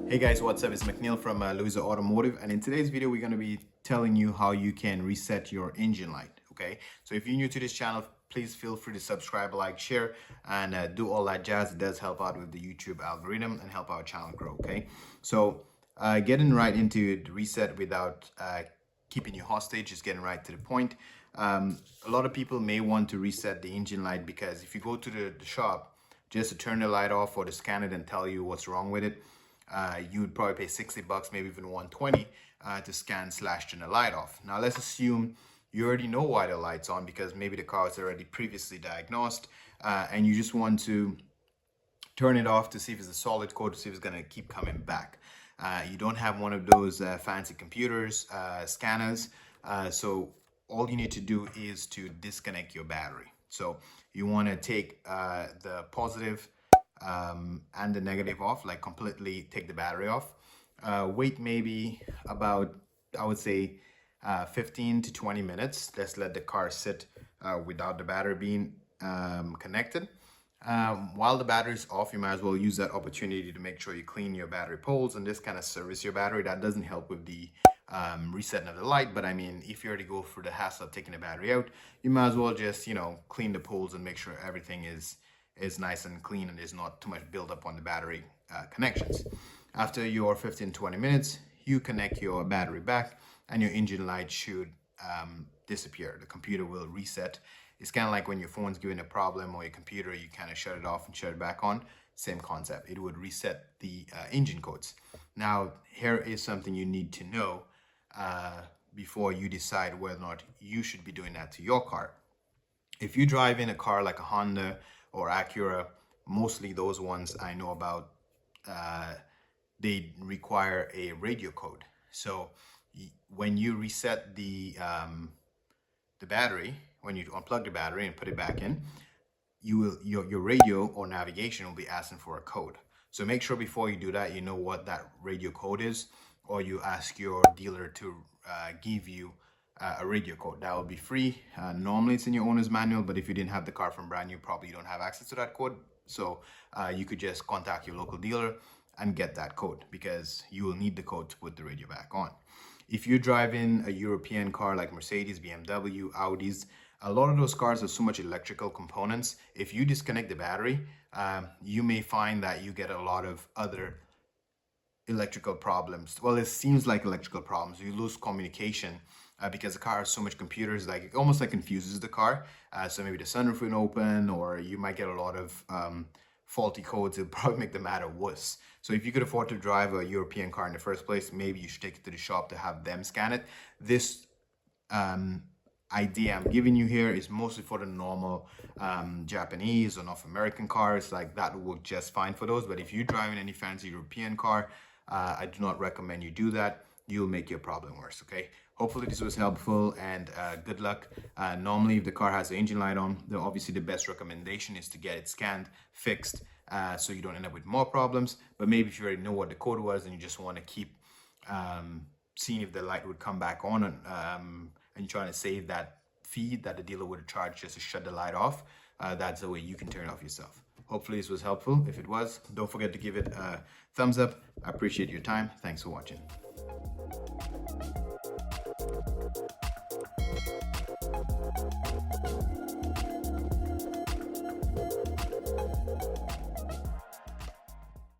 Hey guys, what's up? It's McNeil from Louisa Automotive, and in today's video we're going to be telling you how you can reset your engine light. Okay, so if you're new to this channel, please feel free to subscribe, like, share, and do all that jazz. It does help out with the YouTube algorithm and help our channel grow. Okay, so getting right into the reset without keeping you hostage, just getting right to the point. A lot of people may want to reset the engine light because if you go to the shop just to turn the light off or to scan it and tell you what's wrong with it, you would probably pay 60 bucks, maybe even 120 to scan / turn the light off. Now let's assume you already know why the light's on because maybe the car was already previously diagnosed and you just want to turn it off to see if it's a solid code, to see if it's going to keep coming back. You don't have one of those fancy computers, scanners, so all you need to do is to disconnect your battery. So you want to take the positive and the negative off, like completely take the battery off. Wait maybe about, I would say, 15 to 20 minutes. Let's let the car sit without the battery being connected. While the battery is off, you might as well use that opportunity to make sure you clean your battery poles and just kind of service your battery. That doesn't help with the resetting of the light, but I mean, if you already go through the hassle of taking the battery out, you might as well just, clean the poles and make sure everything is nice and clean and there's not too much buildup on the battery connections. After your 15-20 minutes, you connect your battery back and your engine light should disappear. The computer will reset. It's kind of like when your phone's giving a problem or your computer, you kind of shut it off and shut it back on. Same concept. It would reset the engine codes. Now, here is something you need to know before you decide whether or not you should be doing that to your car. If you drive in a car like a Honda or Acura, mostly those ones I know about, they require a radio code. So when you reset the battery, when you unplug the battery and put it back in, your radio or navigation will be asking for a code. So make sure before you do that, you know what that radio code is, or you ask your dealer to give you a radio code. That will be free. Normally it's in your owner's manual, but if you didn't have the car from brand new, probably you don't have access to that code. So you could just contact your local dealer and get that code because you will need the code to put the radio back on. If you're driving a European car like Mercedes, BMW, Audis, a lot of those cars have so much electrical components. If you disconnect the battery, you may find that you get a lot of other electrical problems. Well, it seems like electrical problems. You lose communication because the car has so much computers, like it almost like confuses the car. So maybe the sunroof won't open, or you might get a lot of faulty codes. It'll probably make the matter worse. So if you could afford to drive a European car in the first place, maybe you should take it to the shop to have them scan it. This idea I'm giving you here is mostly for the normal Japanese or North American cars. Like that will work just fine for those. But if you're driving any fancy European car, I do not recommend you do that. You'll make your problem worse. Okay, hopefully this was helpful, and good luck. Normally if the car has the engine light on, then obviously the best recommendation is to get it scanned, fixed, so you don't end up with more problems. But maybe if you already know what the code was and you just want to keep seeing if the light would come back on, and you're trying to save that fee that the dealer would have charged just to shut the light off, that's the way you can turn it off yourself. Hopefully this was helpful. If it was, don't forget to give it a thumbs up. I appreciate your time. Thanks for watching.